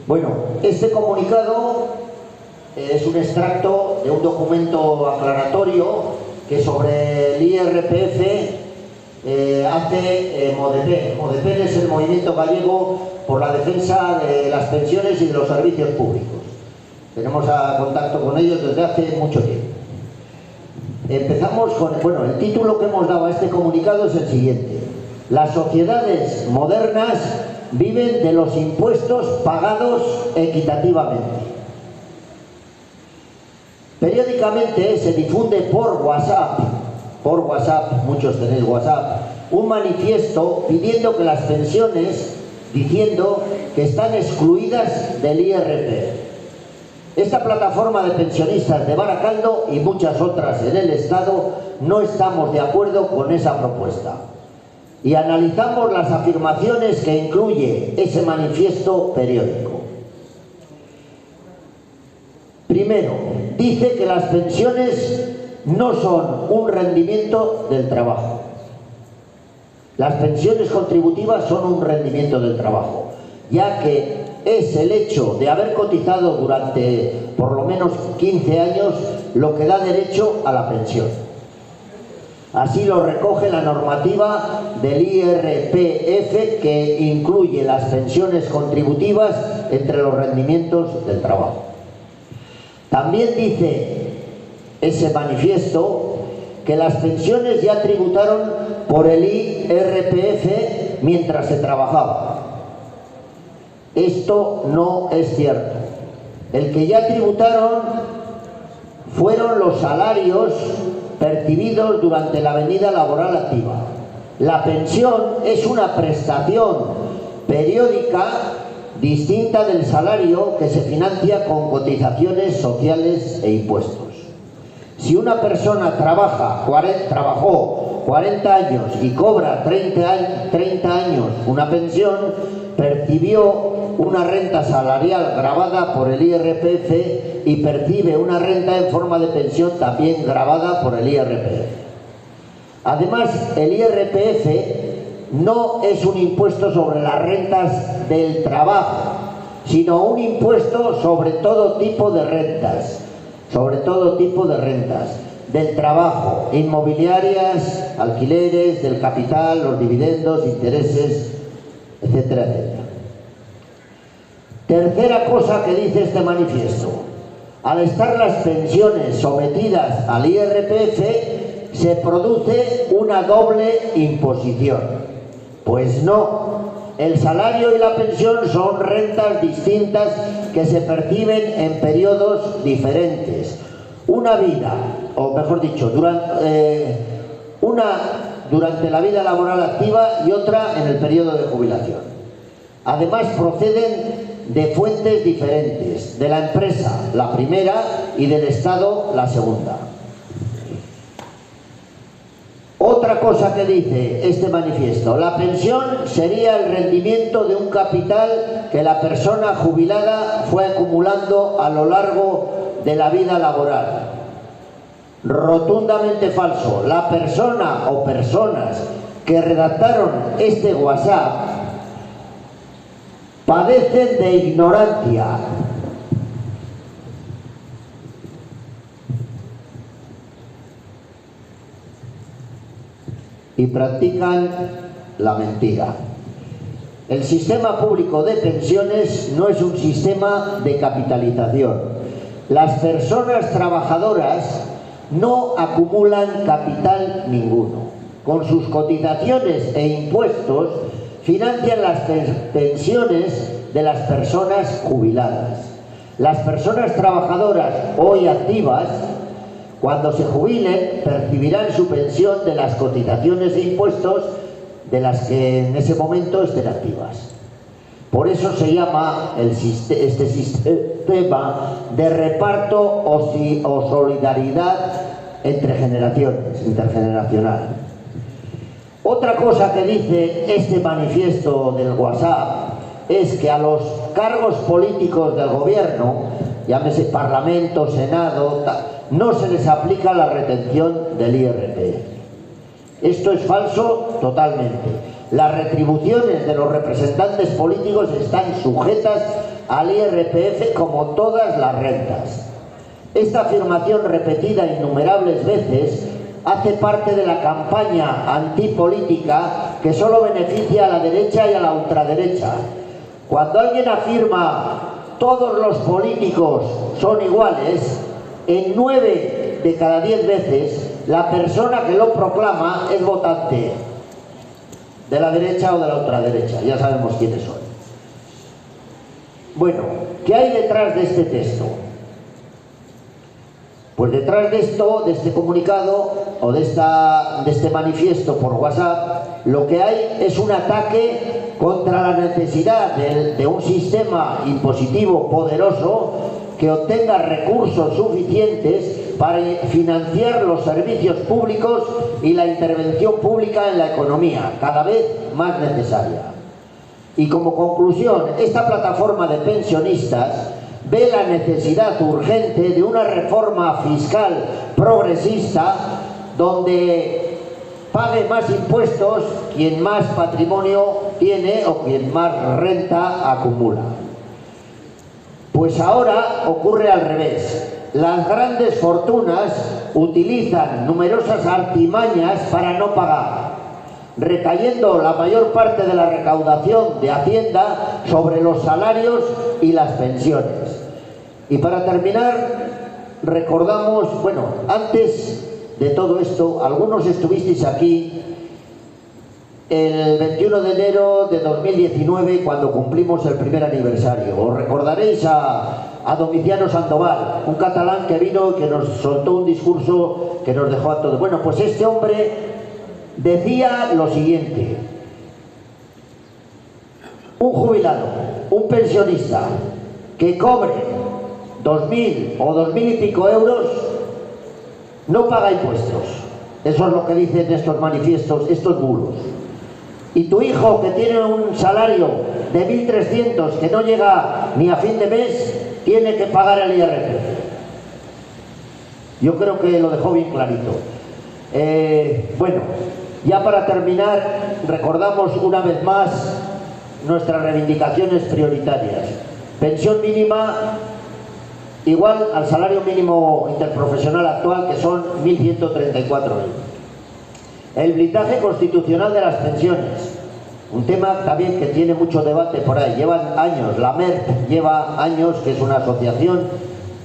Bueno, este comunicado es un extracto de un documento aclaratorio que sobre el IRPF hace MODEPEN. MODEPEN es el Movimiento Gallego por la Defensa de las Pensiones y de los Servicios Públicos. Tenemos contacto con ellos desde hace mucho tiempo. Empezamos con, bueno, el título que hemos dado a este comunicado es el siguiente: las sociedades modernas viven de los impuestos pagados equitativamente. Periódicamente se difunde por WhatsApp, muchos tenéis WhatsApp, un manifiesto pidiendo que las pensiones, diciendo que están excluidas del IRPF. Esta plataforma de pensionistas de Baracaldo y muchas otras en el Estado no estamos de acuerdo con esa propuesta. Y analizamos las afirmaciones que incluye ese manifiesto periódico. Primero, dice que las pensiones no son un rendimiento del trabajo. Las pensiones contributivas son un rendimiento del trabajo, ya que es el hecho de haber cotizado durante por lo menos 15 años lo que da derecho a la pensión. Así lo recoge la normativa del IRPF, que incluye las pensiones contributivas entre los rendimientos del trabajo. También dice ese manifiesto que las pensiones ya tributaron por el IRPF mientras se trabajaba. Esto no es cierto. El que ya tributaron fueron los salarios percibidos durante la venida laboral activa. La pensión es una prestación periódica distinta del salario, que se financia con sociales e impuestos. Si una persona trabajó 40 años y cobra 30 años una pensión, percibió una renta salarial gravada por el IRPF y percibe una renta en forma de pensión también gravada por el IRPF. Además, el IRPF no es un impuesto sobre las rentas del trabajo, sino un impuesto sobre todo tipo de rentas, del trabajo, inmobiliarias, alquileres, del capital, los dividendos, intereses, etcétera, etcétera. Tercera cosa que dice este manifiesto: al estar las pensiones sometidas al IRPF, se produce una doble imposición. Pues no, el salario y la pensión son rentas distintas que se perciben en periodos diferentes. Una vida, o mejor dicho, una durante la vida laboral activa y otra en el periodo de jubilación. Además, proceden de fuentes diferentes, de la empresa la primera y del Estado la segunda. Otra cosa que dice este manifiesto: la pensión sería el rendimiento de un capital que la persona jubilada fue acumulando a lo largo de la vida laboral. Rotundamente falso. La persona o personas que redactaron este WhatsApp padecen de ignorancia. Y practican la mentira. El sistema público de pensiones no es un sistema de capitalización. Las personas trabajadoras no acumulan capital ninguno. Con sus cotizaciones e impuestos financian las pensiones de las personas jubiladas. Las personas trabajadoras hoy activas, cuando se jubilen, percibirán su pensión de las cotizaciones e impuestos de las que en ese momento estén activas. Por eso se llama este sistema de reparto o solidaridad entre generaciones, intergeneracional. Otra cosa que dice este manifiesto del WhatsApp es que a los cargos políticos del gobierno, llámese Parlamento, Senado, no se les aplica la retención del IRPF. Esto es falso totalmente. Las retribuciones de los representantes políticos están sujetas al IRPF como todas las rentas. Esta afirmación, repetida innumerables veces, hace parte de la campaña antipolítica que solo beneficia a la derecha y a la ultraderecha. Cuando alguien afirma todos los políticos son iguales, en 9 de cada 10 veces la persona que lo proclama es votante de la derecha o de la ultraderecha. Ya sabemos quiénes son. Bueno, ¿qué hay detrás de este texto? Pues detrás de esto, de este comunicado o de este manifiesto por WhatsApp, lo que hay es un ataque contra la necesidad de un sistema impositivo poderoso que obtenga recursos suficientes para financiar los servicios públicos y la intervención pública en la economía, cada vez más necesaria. Y como conclusión, esta plataforma de pensionistas ve la necesidad urgente de una reforma fiscal progresista donde pague más impuestos quien más patrimonio tiene o quien más renta acumula. Pues ahora ocurre al revés. Las grandes fortunas utilizan numerosas artimañas para no pagar, recayendo la mayor parte de la recaudación de Hacienda sobre los salarios y las pensiones. Y para terminar, recordamos, bueno, antes de todo esto, algunos estuvisteis aquí el 21 de enero de 2019 cuando cumplimos el primer aniversario. Os recordaréis a Domiciano Sandoval, un catalán que vino y que nos soltó un discurso que nos dejó a todos. Bueno, pues este hombre decía lo siguiente: un jubilado, un pensionista que cobre 2.000 o 2.000 y pico euros no paga impuestos. Eso es lo que dicen estos manifiestos, estos bulos. Y tu hijo que tiene un salario de 1.300 que no llega ni a fin de mes, tiene que pagar el IRPF. Yo creo que lo dejó bien clarito. Bueno, ya para terminar, recordamos una vez más nuestras reivindicaciones prioritarias. Pensión mínima igual al salario mínimo interprofesional actual, que son 1.134 euros. El blindaje constitucional de las pensiones, un tema también que tiene mucho debate por ahí. Llevan años, la MERP lleva años, que es una asociación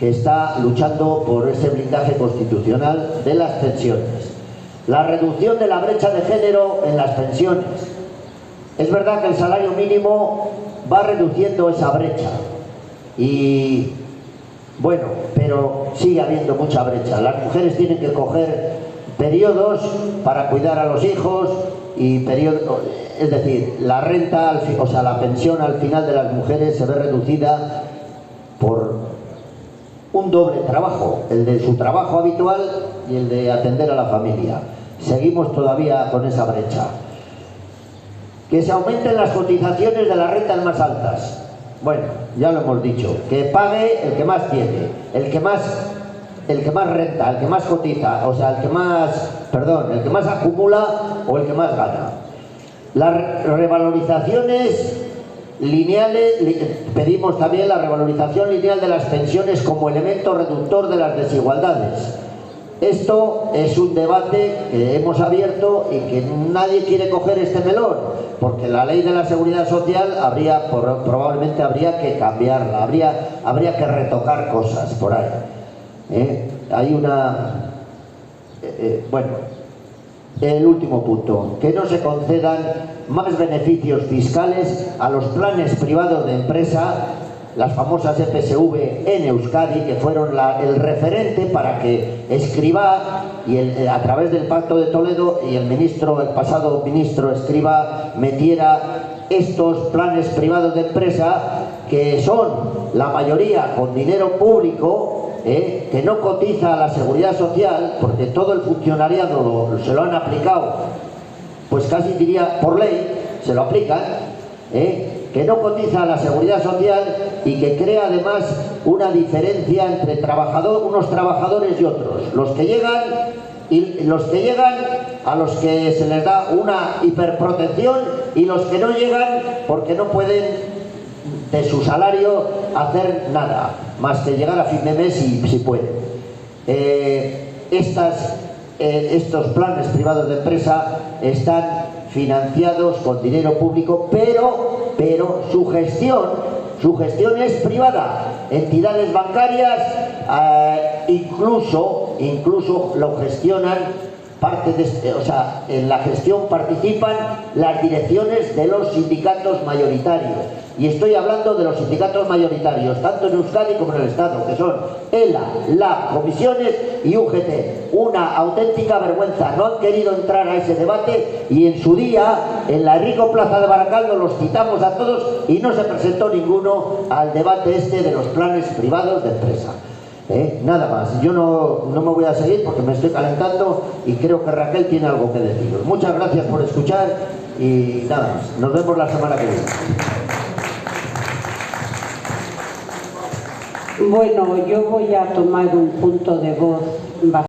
que está luchando por ese blindaje constitucional de las pensiones. La reducción de la brecha de género en las pensiones. Es verdad que el salario mínimo va reduciendo esa brecha y bueno, pero sigue habiendo mucha brecha. Las mujeres tienen que coger periodos para cuidar a los hijos y periodos, es decir, la renta, o sea, la pensión al final de las mujeres se ve reducida por un doble trabajo, el de su trabajo habitual y el de atender a la familia. Seguimos todavía con esa brecha. Que se aumenten las cotizaciones de las rentas más altas. Bueno, ya lo hemos dicho, que pague el que más tiene, el que más renta, el que más cotiza, o sea, el que más acumula o el que más gana. Las revalorizaciones lineales, pedimos también la revalorización lineal de las pensiones como elemento reductor de las desigualdades. Esto es un debate que hemos abierto y que nadie quiere coger este melón, porque la ley de la seguridad social probablemente habría que cambiarla, habría que retocar cosas por ahí. Hay una... bueno, el último punto, que no se concedan más beneficios fiscales a los planes privados de empresa, las famosas EPSV en Euskadi, que fueron el referente para que Escrivá y a través del Pacto de Toledo y el pasado ministro Escrivá metiera estos planes privados de empresa, que son la mayoría con dinero público, que no cotiza a la seguridad social, porque todo el funcionariado se lo han aplicado, pues casi diría por ley, se lo aplican, que no cotiza a la seguridad social y que crea además una diferencia entre unos trabajadores y otros. Los que llegan y los que llegan, a los que se les da una hiperprotección, y los que no llegan porque no pueden de su salario hacer nada más que llegar a fin de mes si pueden. Estos planes privados de empresa están financiados con dinero público, pero su gestión es privada. Entidades bancarias incluso lo gestionan en la gestión participan las direcciones de los sindicatos mayoritarios. Y estoy hablando de los sindicatos mayoritarios, tanto en Euskadi como en el Estado, que son ELA, LAB, Comisiones y UGT. Una auténtica vergüenza. No han querido entrar a ese debate y en su día, en la Enrico Plaza de Baracaldo, los citamos a todos y no se presentó ninguno al debate de los planes privados de empresa. Nada más. Yo no me voy a seguir porque me estoy calentando y creo que Raquel tiene algo que deciros. Muchas gracias por escuchar y nada más. Nos vemos la semana que viene. Bueno, yo voy a tomar un punto de voz